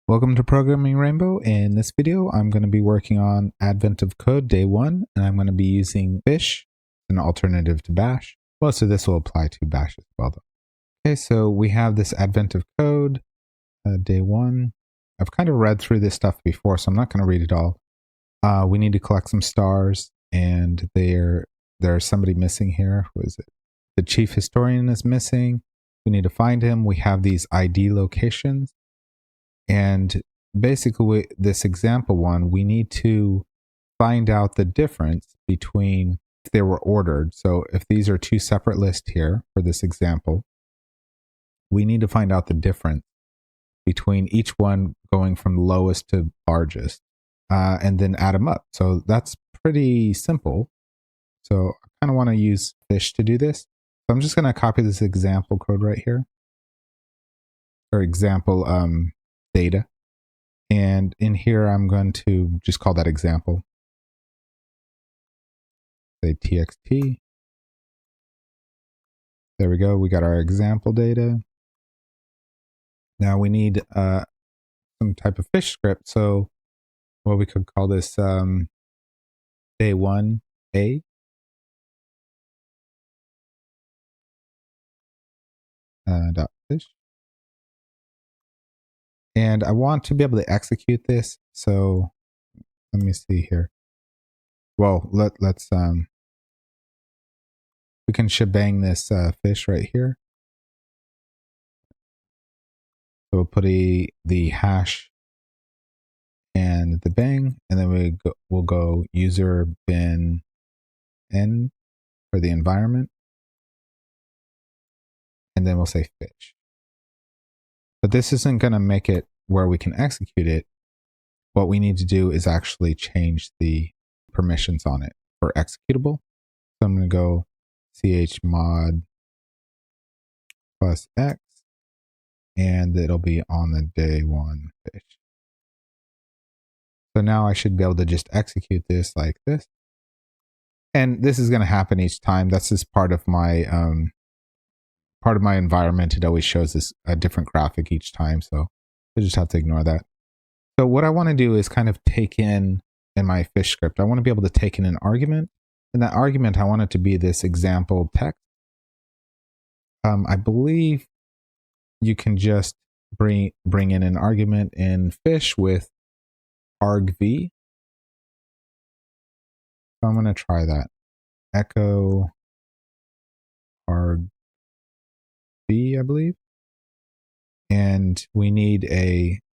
Welcome to Programming Rainbow. In this video, I'm going to be working on Advent of Code Day 1, and I'm going to be using Fish, an alternative to Bash. Most of this will apply to Bash as well, though. Okay, so we have this Advent of Code, Day 1. I've kind of read through this stuff before, so I'm not going to read it all. We need to collect some stars, and there's somebody missing here. Who is it? The chief historian is missing. We need to find him. We have these ID locations. And basically, this example one, we need to find out the difference between if they were ordered. So if these are two separate lists here for this example, we need to find out the difference between each one going from lowest to largest, and then add them up. So that's pretty simple. So I kind of want to use Fish to do this. So I'm just going to copy this example code right here, or example data. And in here, I'm going to just call that example. Say txt. There we go. We got our example data. Now we need some type of fish script. So what we could call this day 1a. Dot fish. And I want to be able to execute this. So let me see here. Well, let's we can shebang this fish right here. So we'll put the hash and the bang, and then we'll go user bin n for the environment, and then we'll say fish. But this isn't going to make it where we can execute it. What we need to do is actually change the permissions on it for executable. So I'm going to go chmod plus x, and it'll be on the day 1 fish. So now I should be able to just execute this like this. And this is going to happen each time. That's just part of my environment. It always shows this a different graphic each time. So you just have to ignore that. So what I want to do is kind of take in my fish script, I want to be able to take in an argument. And that argument, I want it to be this example text. I believe you can just bring in an argument in fish with argv. So I'm going to try that. Echo argv, I believe. And we need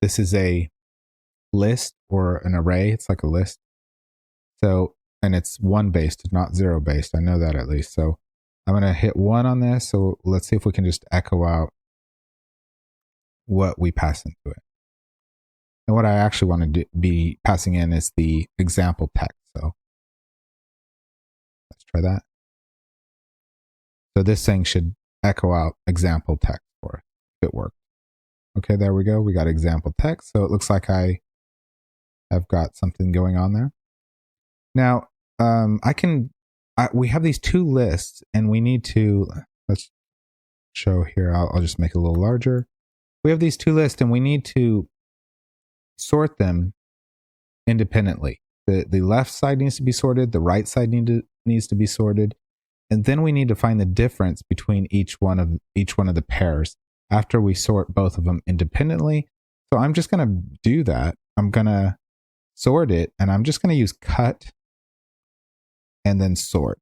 this is a list or an array. It's like a list. So, and it's 1 based, not 0 based. I know that at least. So I'm going to hit 1 on this. So let's see if we can just echo out what we pass into it. And what I actually want to be passing in is the example text. So let's try that. So this thing should echo out example text for us if it worked. Okay, there we go. We got example text. So it looks like I have got something going on there. Now, we have these two lists, and we need to, let's show here. I'll just make it a little larger. We have these two lists, and we need to sort them independently. The left side needs to be sorted. The right side needs to be sorted. And then we need to find the difference between each one of the pairs after we sort both of them independently. So I'm just going to do that. I'm going to sort it, and I'm just going to use cut and then sort.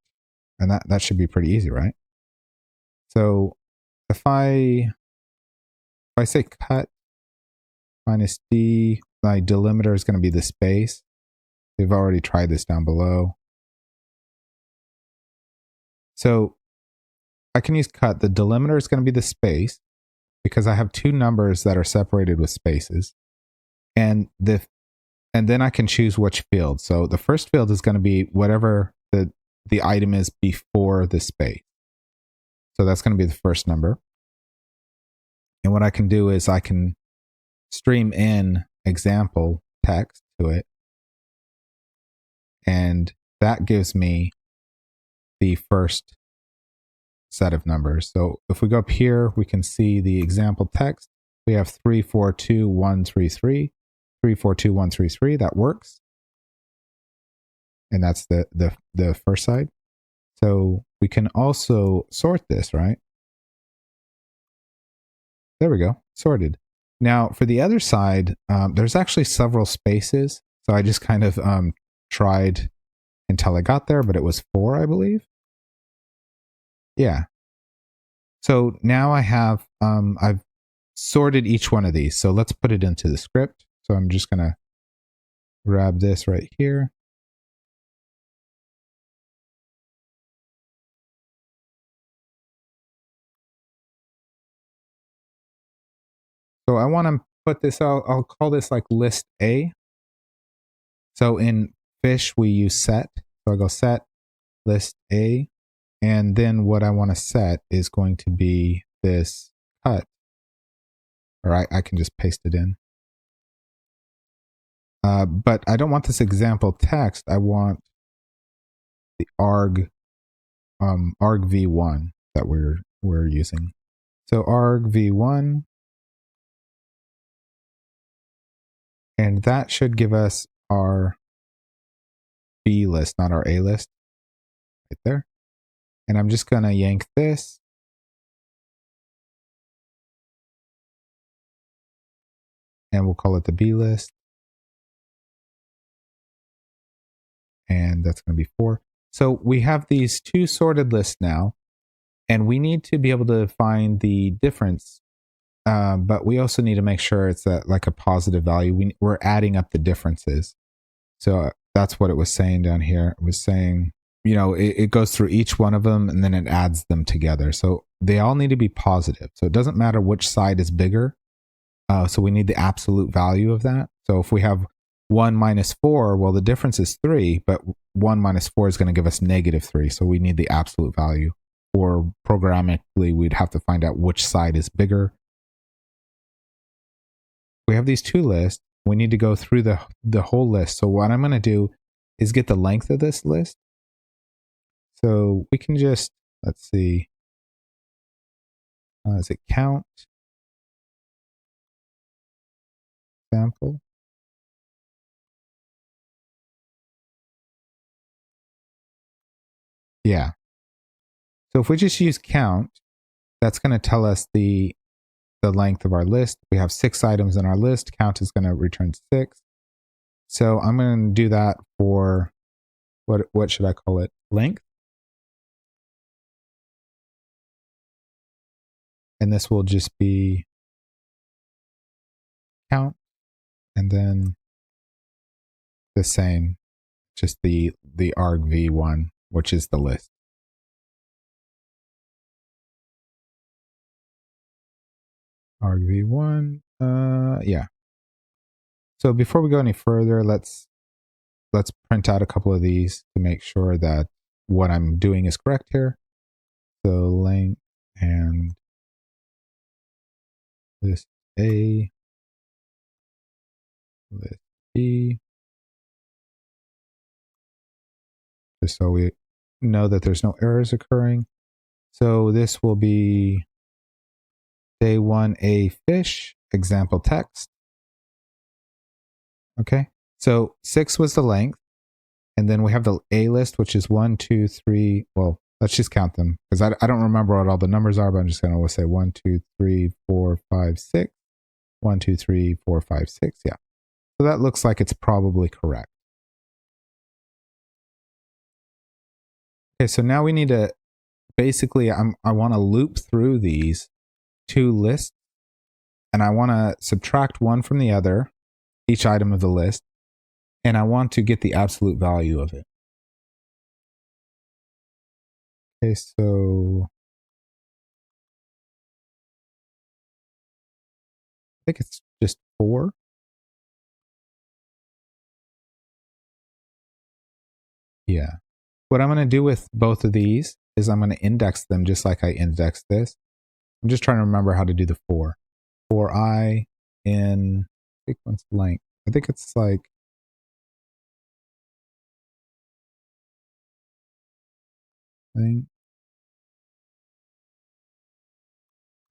And that should be pretty easy, right? So if I say cut minus d, my delimiter is going to be the space. We've already tried this down below. So I can use cut. The delimiter is going to be the space because I have two numbers that are separated with spaces. And then I can choose which field. So the first field is going to be whatever the item is before the space. So that's going to be the first number. And what I can do is I can stream in example text to it. And that gives me the first set of numbers. So if we go up here, we can see the example text. We have 342133, 342133. That works. And that's the first side. So we can also sort this, right? There we go, sorted. Now for the other side, there's actually several spaces. So I just kind of tried until I got there, but it was 4, I believe. Yeah. So now I have, I've sorted each one of these. So let's put it into the script. So I'm just going to grab this right here. So I want to put this out, I'll call this like list A. So in fish, we use set. So I go set list A. And then what I want to set is going to be this cut. Or I can just paste it in. But I don't want this example text. I want the arg v1 that we're using. So arg v1, and that should give us our B list, not our A list, right there. And I'm just gonna yank this. And we'll call it the B list. And that's gonna be 4. So we have these 2 sorted lists now, and we need to be able to find the difference. But we also need to make sure it's like a positive value. We're adding up the differences. So that's what it was saying down here. It was saying, it goes through each one of them and then it adds them together. So they all need to be positive. So it doesn't matter which side is bigger. So we need the absolute value of that. So if we have 1 minus 4, well, the difference is 3, but 1 minus 4 is going to give us negative 3. So we need the absolute value. Or programmatically, we'd have to find out which side is bigger. We have these 2 lists. We need to go through the whole list. So what I'm going to do is get the length of this list. So we can just, let's see, is it count sample? Yeah. So if we just use count, that's going to tell us the length of our list. We have 6 items in our list. Count is going to return 6. So I'm going to do that for, what should I call it? Length. And this will just be count. And then the same, just the arg v1, which is the list. Arg v1, yeah. So before we go any further, let's print out a couple of these to make sure that what I'm doing is correct here. So length and list A, list B, just so we know that there's no errors occurring. So this will be day 1 A fish, example text. Okay, so 6 was the length. And then we have the A list, which is 1, 2, 3. Well, let's just count them because I don't remember what all the numbers are, but I'm just going to say 1, 2, 3, 4, 5, 6. 1, 2, 3, 4, 5, 6. Yeah. So that looks like it's probably correct. Okay, so now we need to basically, I want to loop through these 2 lists and I want to subtract one from the other, each item of the list, and I want to get the absolute value of it. Okay, so I think it's just 4. Yeah. What I'm going to do with both of these is I'm going to index them just like I indexed this. I'm just trying to remember how to do the 4. For I in sequence length. I think it's like, I'm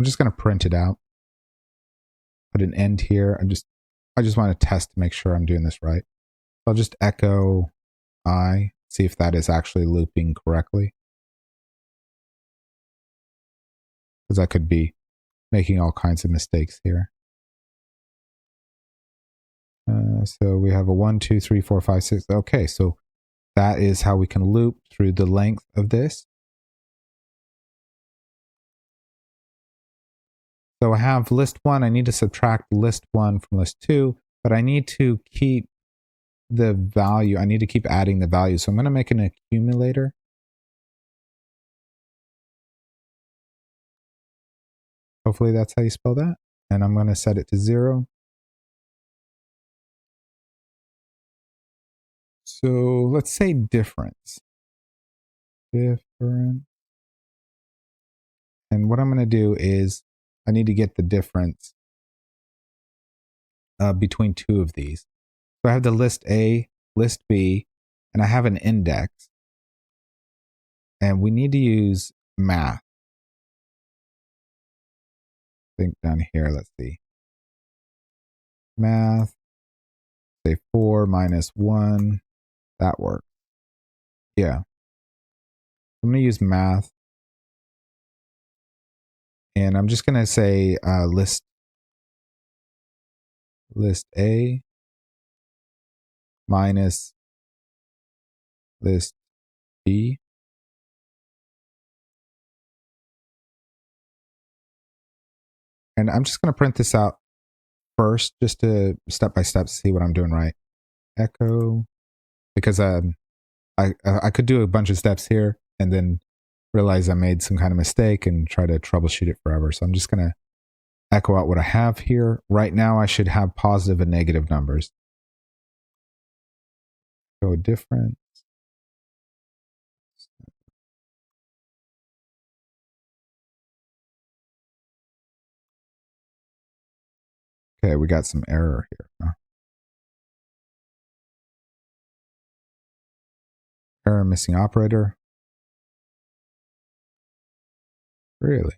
just going to print it out. put an end here. I just want to test to make sure I'm doing this right. I'll just echo I, see if that is actually looping correctly. Because I could be making all kinds of mistakes here. So we have a 1, 2, 3, 4, 5, 6. Okay, so that is how we can loop through the length of this. So I have list 1. I need to subtract list 1 from list 2, but I need to keep the value. I need to keep adding the value. So I'm going to make an accumulator. Hopefully that's how you spell that. And I'm going to set it to 0. So let's say difference. Difference. And what I'm going to do is I need to get the difference between two of these. So I have the list A, list B, and I have an index. And we need to use math. I think down here, let's see. Math, say 4 minus 1. That works. Yeah. I'm going to use math. And I'm just going to say list A minus list B. And I'm just going to print this out first, just to step by step see what I'm doing right. Echo, because I could do a bunch of steps here and then realize I made some kind of mistake and try to troubleshoot it forever. So I'm just going to echo out what I have here. Right now, I should have positive and negative numbers. Go different. Okay, we got some error here. Huh? Error, missing operator. Really?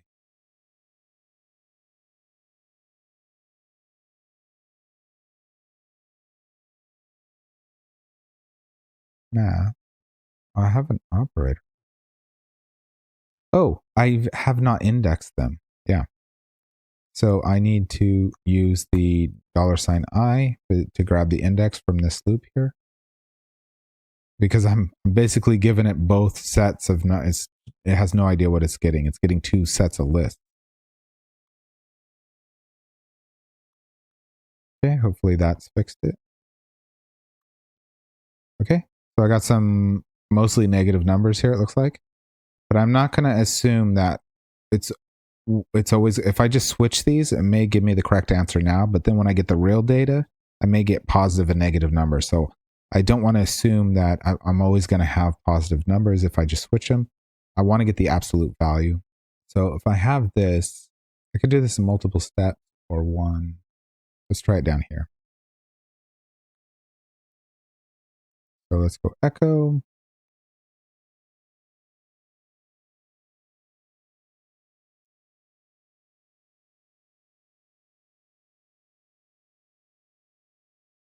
Math. I have an operator. Oh, I have not indexed them. Yeah. So I need to use the $I to grab the index from this loop here. Because I'm basically giving it both sets of, it has no idea what it's getting. It's getting two sets of lists. Okay, hopefully that's fixed it. Okay, so I got some mostly negative numbers here, it looks like. But I'm not going to assume that it's always, if I just switch these, it may give me the correct answer now. But then when I get the real data, I may get positive and negative numbers. So I don't want to assume that I'm always going to have positive numbers if I just switch them. I want to get the absolute value. So if I have this, I could do this in multiple steps or one. Let's try it down here. So let's go echo.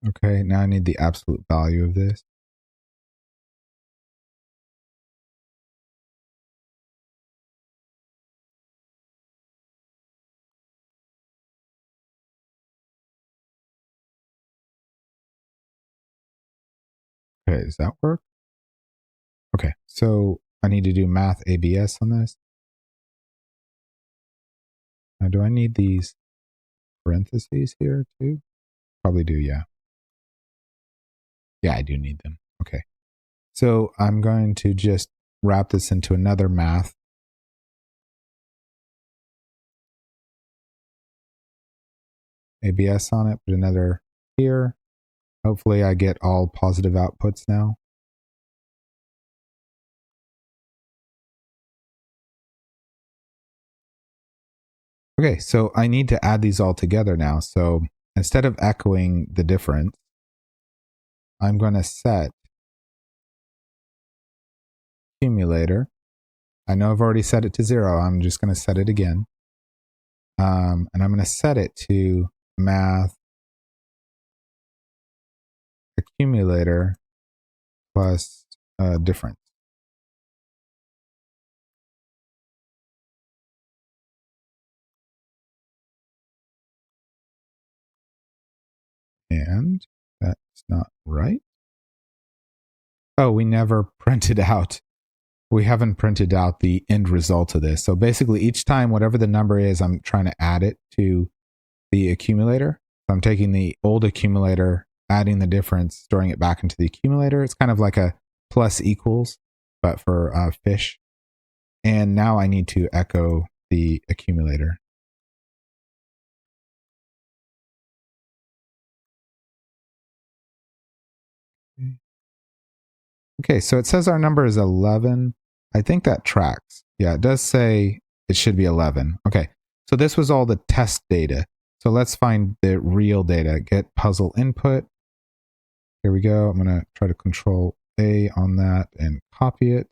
Okay, now I need the absolute value of this. Okay, does that work? Okay, so I need to do math ABS on this. Now, do I need these parentheses here too? Probably do, yeah. Yeah, I do need them. Okay. So I'm going to just wrap this into another math. ABS on it, put another here. Hopefully I get all positive outputs now. Okay, so I need to add these all together now. So instead of echoing the difference, I'm going to set accumulator. I know I've already set it to 0. I'm just going to set it again. And I'm going to set it to math accumulator plus difference. And that's not right. Oh, we never printed out. We haven't printed out the end result of this. So basically each time, whatever the number is, I'm trying to add it to the accumulator. So I'm taking the old accumulator, adding the difference, storing it back into the accumulator. It's kind of like a plus equals, but for fish. And now I need to echo the accumulator. Okay, so it says our number is 11. I think that tracks. Yeah, it does say it should be 11. Okay, so this was all the test data. So let's find the real data. Get puzzle input. Here we go. I'm going to try to control A on that and copy it.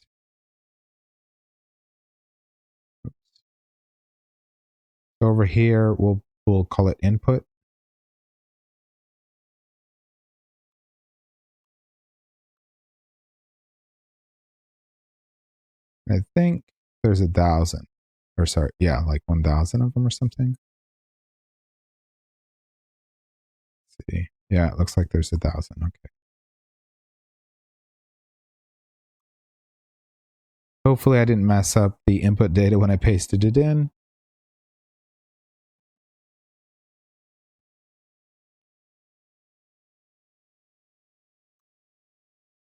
Over here, we'll call it input. I think there's 1,000. Or sorry, yeah, like 1,000 of them or something. Let's see. Yeah, it looks like there's 1,000. Okay. Hopefully I didn't mess up the input data when I pasted it in.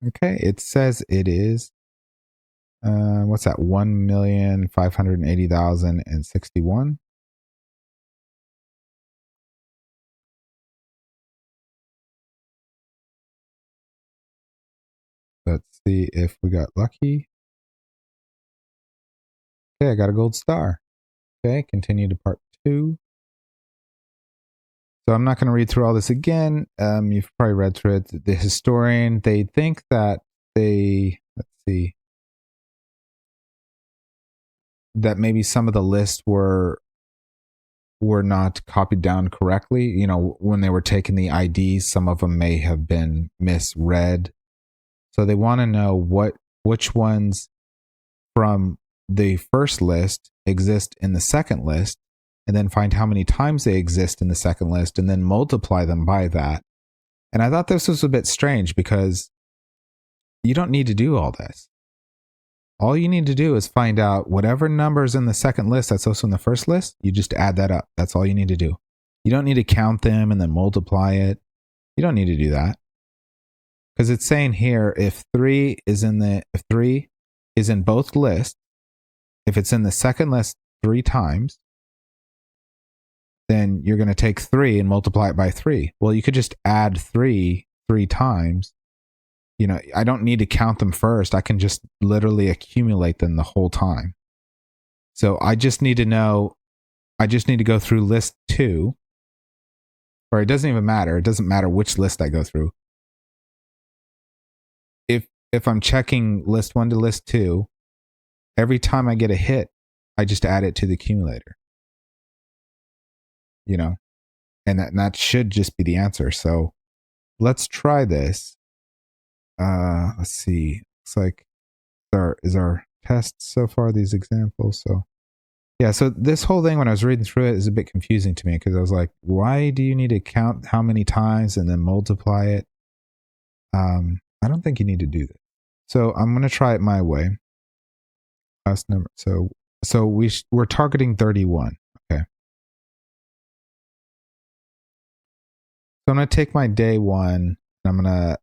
Okay, it says it is, what's that, 1,580,061. Let's see if we got lucky. Okay, I got a gold star. Okay, continue to part 2. So I'm not going to read through all this again. You've probably read through it. The historian, they think that let's see, that maybe some of the lists were not copied down correctly. You know, when they were taking the IDs, some of them may have been misread. So they want to know which ones from the first list exist in the second list, and then find how many times they exist in the second list, and then multiply them by that. And I thought this was a bit strange because you don't need to do all this. All you need to do is find out whatever numbers in the second list that's also in the first list, you just add that up. That's all you need to do. You don't need to count them and then multiply it. You don't need to do that. Because it's saying here, if 3 is in both lists, if it's in the second list 3 times, then you're going to take 3 and multiply it by 3. Well, you could just add 3 times. You know, I don't need to count them first. I can just literally accumulate them the whole time. So I just need to go through list 2, or it doesn't even matter. It doesn't matter which list I go through. If I'm checking list 1 to list 2, every time I get a hit, I just add it to the accumulator. You know, and that should just be the answer. So let's try this. Let's see. Looks like is our test so far, these examples. So yeah, so this whole thing, when I was reading through it, is a bit confusing to me because I was like, why do you need to count how many times and then multiply it? I don't think you need to do that. So I'm going to try it my way. Last number. So we're targeting 31. Okay. So I'm going to take my day 1 and I'm going to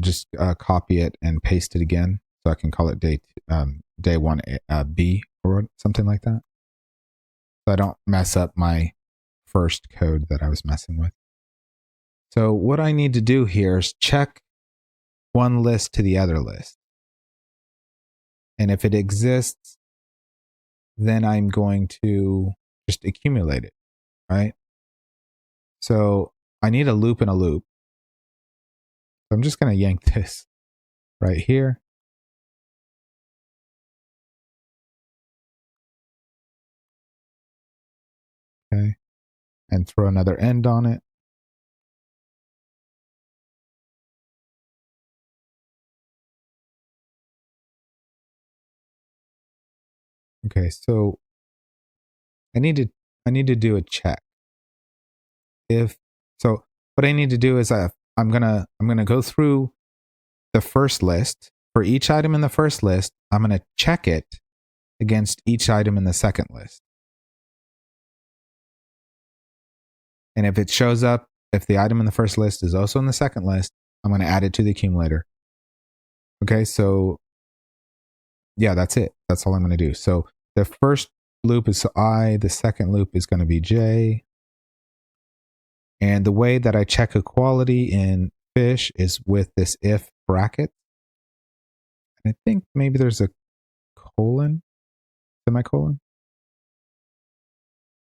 just copy it and paste it again. So I can call it day 1 B or something like that. So I don't mess up my first code that I was messing with. So what I need to do here is check one list to the other list. And if it exists, then I'm going to just accumulate it, right? So I need a loop in a loop. So I'm just going to yank this right here. Okay. and throw another end on it. Okay, so I need to do a check. If so, what I need to do is I'm gonna go through the first list. For each item in the first list, I'm gonna check it against each item in the second list. And if it shows up, if the item in the first list is also in the second list, I'm going to add it to the accumulator. Okay, so yeah, that's it. That's all I'm going to do. So the first loop is I, the second loop is going to be J. And the way that I check equality in fish is with this if bracket. And I think maybe there's a colon, semicolon.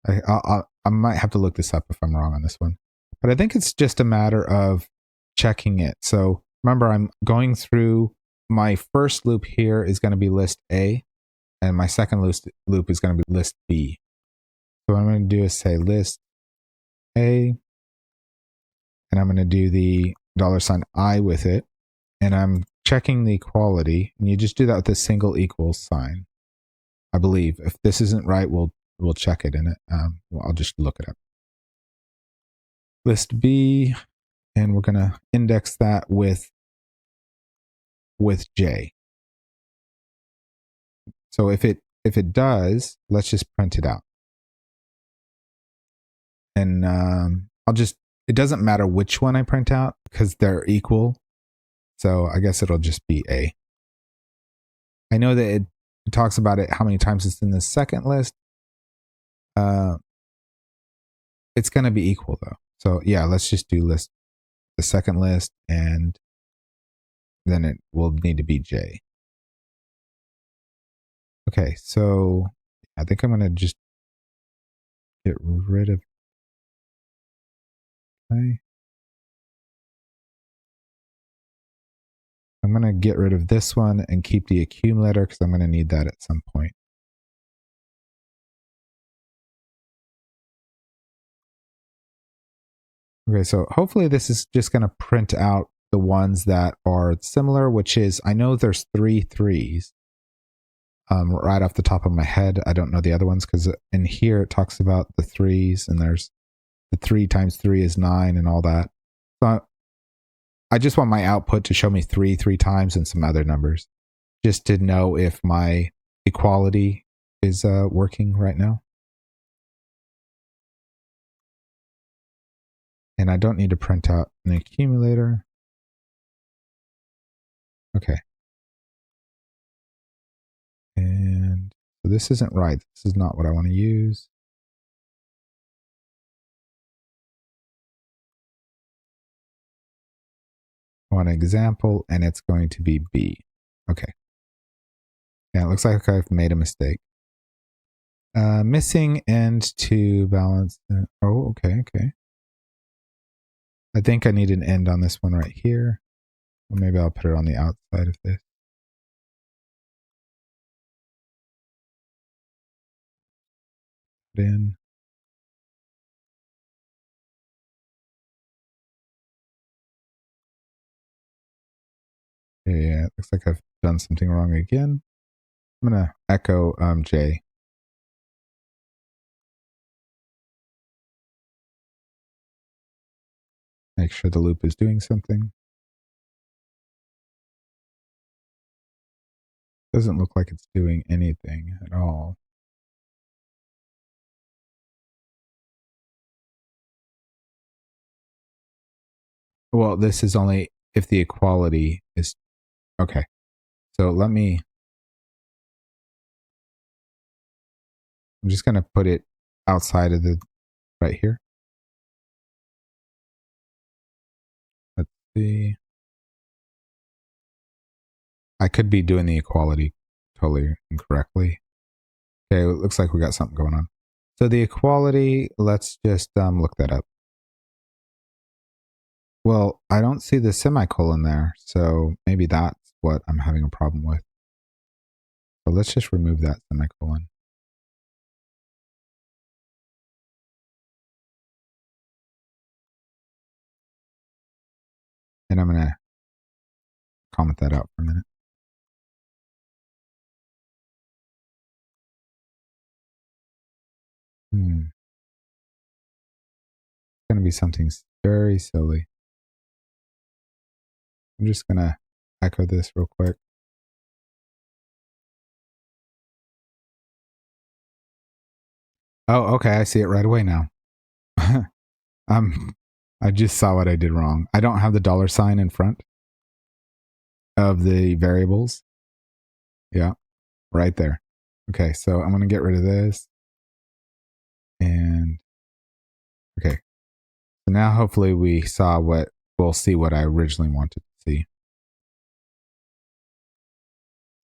I might have to look this up if I'm wrong on this one. But I think it's just a matter of checking it. So remember, I'm going through my first loop here is going to be list A, and my second loop is going to be list B. So what I'm going to do is say list A, and I'm going to do the $I with it, and I'm checking the equality, and you just do that with a single equals sign. I believe if this isn't right, we'll check it in it. I'll just look it up. List B, and we're going to index that with J. So if it does, let's just print it out. And it doesn't matter which one I print out because they're equal. So I guess it'll just be A. I know that it talks about it, how many times it's in the second list. It's going to be equal though. So yeah, let's just do the second list, and then it will need to be J. Okay, so I think I'm going to just get rid of I'm going to get rid of this one and keep the accumulator because I'm going to need that at some point. Okay, so hopefully this is just going to print out the ones that are similar, which is, I know there's 3 threes right off the top of my head. I don't know the other ones because in here it talks about the threes, and there's the 3 times 3 is 9 and all that. So I just want my output to show me 3 times and some other numbers just to know if my equality is working right now. And I don't need to print out an accumulator. Okay. And so this isn't right. This is not what I want to use. I want an example, and it's going to be B. Okay. Yeah, it looks like I've made a mistake. Missing end to balance. Oh, okay. I think I need an end on this one right here. Or maybe I'll put it on the outside of this. Put in. Yeah, it looks like I've done something wrong again. I'm going to echo J. Make sure the loop is doing something. Doesn't look like it's doing anything at all. Well, this is only if the equality is okay. So I'm just going to put it outside of the right here. Let's see. I could be doing the equality totally incorrectly. Okay, it looks like we got something going on. So the equality, let's just look that up. Well, I don't see the semicolon there, so maybe that's what I'm having a problem with. So let's just remove that semicolon. And I'm going to comment that out for a minute. It's going to be something very silly. I'm just going to echo this real quick. Oh, okay. I see it right away now. I just saw what I did wrong. I don't have the $sign in front of the variables. Yeah, right there. Okay, so I'm going to get rid of this. And okay. So now hopefully we'll see what I originally wanted to see.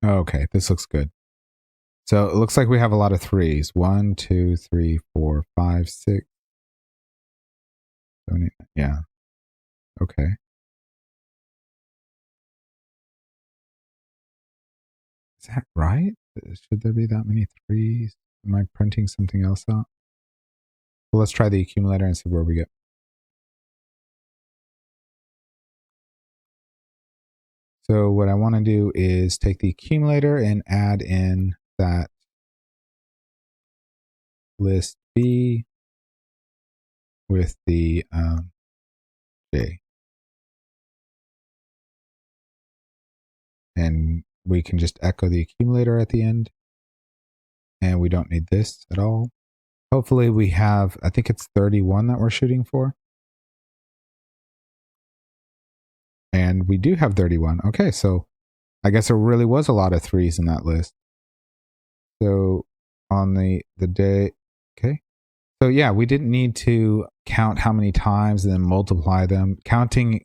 Okay, this looks good. So it looks like we have a lot of threes. 1, 2, 3, 4, 5, 6, 7, 8. Yeah. Okay. Is that right? Should there be that many threes? Am I printing something else out? Well, let's try the accumulator and see where we get. So what I want to do is take the accumulator and add in that list B with the J. And we can just echo the accumulator at the end. And we don't need this at all. Hopefully we have, I think it's 31 that we're shooting for. And we do have 31. Okay, so I guess there really was a lot of threes in that list. So on the day, okay. So yeah, we didn't need to count how many times and then multiply them. Counting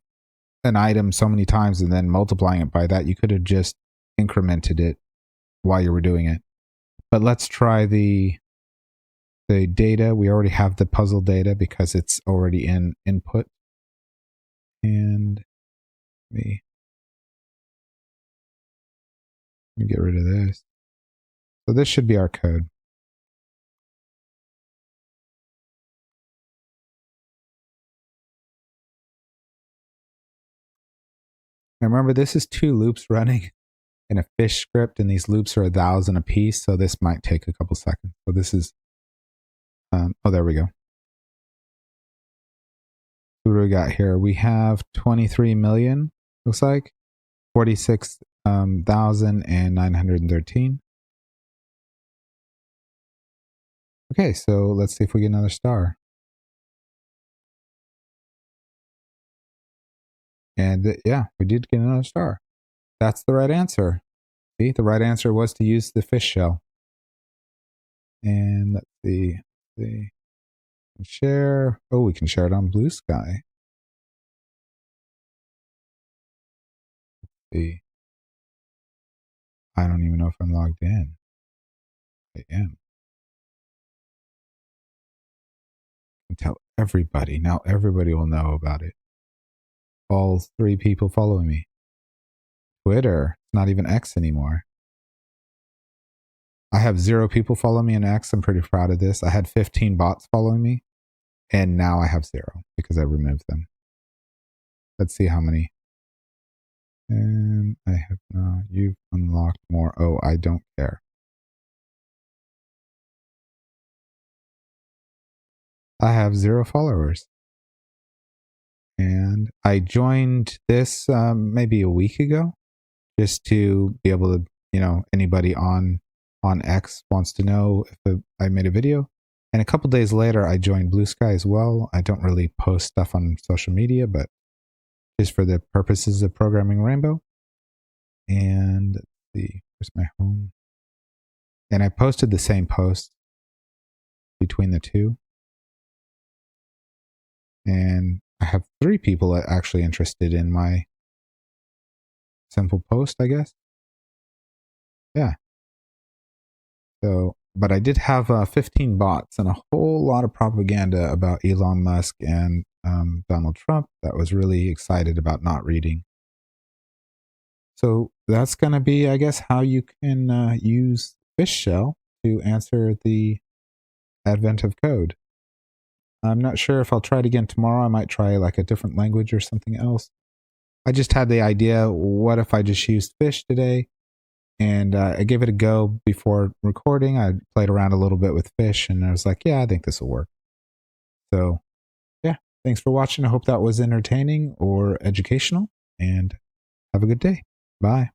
an item so many times and then multiplying it by that, you could have just incremented it while you were doing it. But let's try the data. We already have the puzzle data because it's already in input. And let me get rid of this. So this should be our code. Now remember, this is 2 loops running in a fish script, and these loops are 1,000 a piece, so this might take a couple seconds. So this is, oh, there we go. What do we got here? We have 23 million, looks like, 46,913. Okay, so let's see if we get another star. And yeah, we did get another star. That's the right answer. See, the right answer was to use the fish shell. And let's see. Share. Oh, we can share it on Blue Sky. Let's see. I don't even know if I'm logged in. I am. I can tell everybody. Now everybody will know about it. All 3 people following me. Twitter. It's not even X anymore. I have 0 people follow me on X. I'm pretty proud of this. I had 15 bots following me, and now I have 0 because I removed them. Let's see how many. And I have not. You've unlocked more. Oh, I don't care. I have 0 followers. And I joined this maybe a week ago just to be able to, anybody on X wants to know if I made a video. And a couple days later, I joined Blue Sky as well. I don't really post stuff on social media, but just for the purposes of programming Rainbow. And let's see, where's my home? And I posted the same post between the two. And I have 3 people actually interested in my simple post, I guess. Yeah. So, but I did have 15 bots and a whole lot of propaganda about Elon Musk and Donald Trump that was really excited about not reading. So that's going to be, I guess, how you can use Fish Shell to answer the advent of code. I'm not sure if I'll try it again tomorrow. I might try like a different language or something else. I just had the idea, what if I just used fish today? And I gave it a go before recording. I played around a little bit with fish and I was like, yeah, I think this will work. So yeah, thanks for watching. I hope that was entertaining or educational, and have a good day. Bye.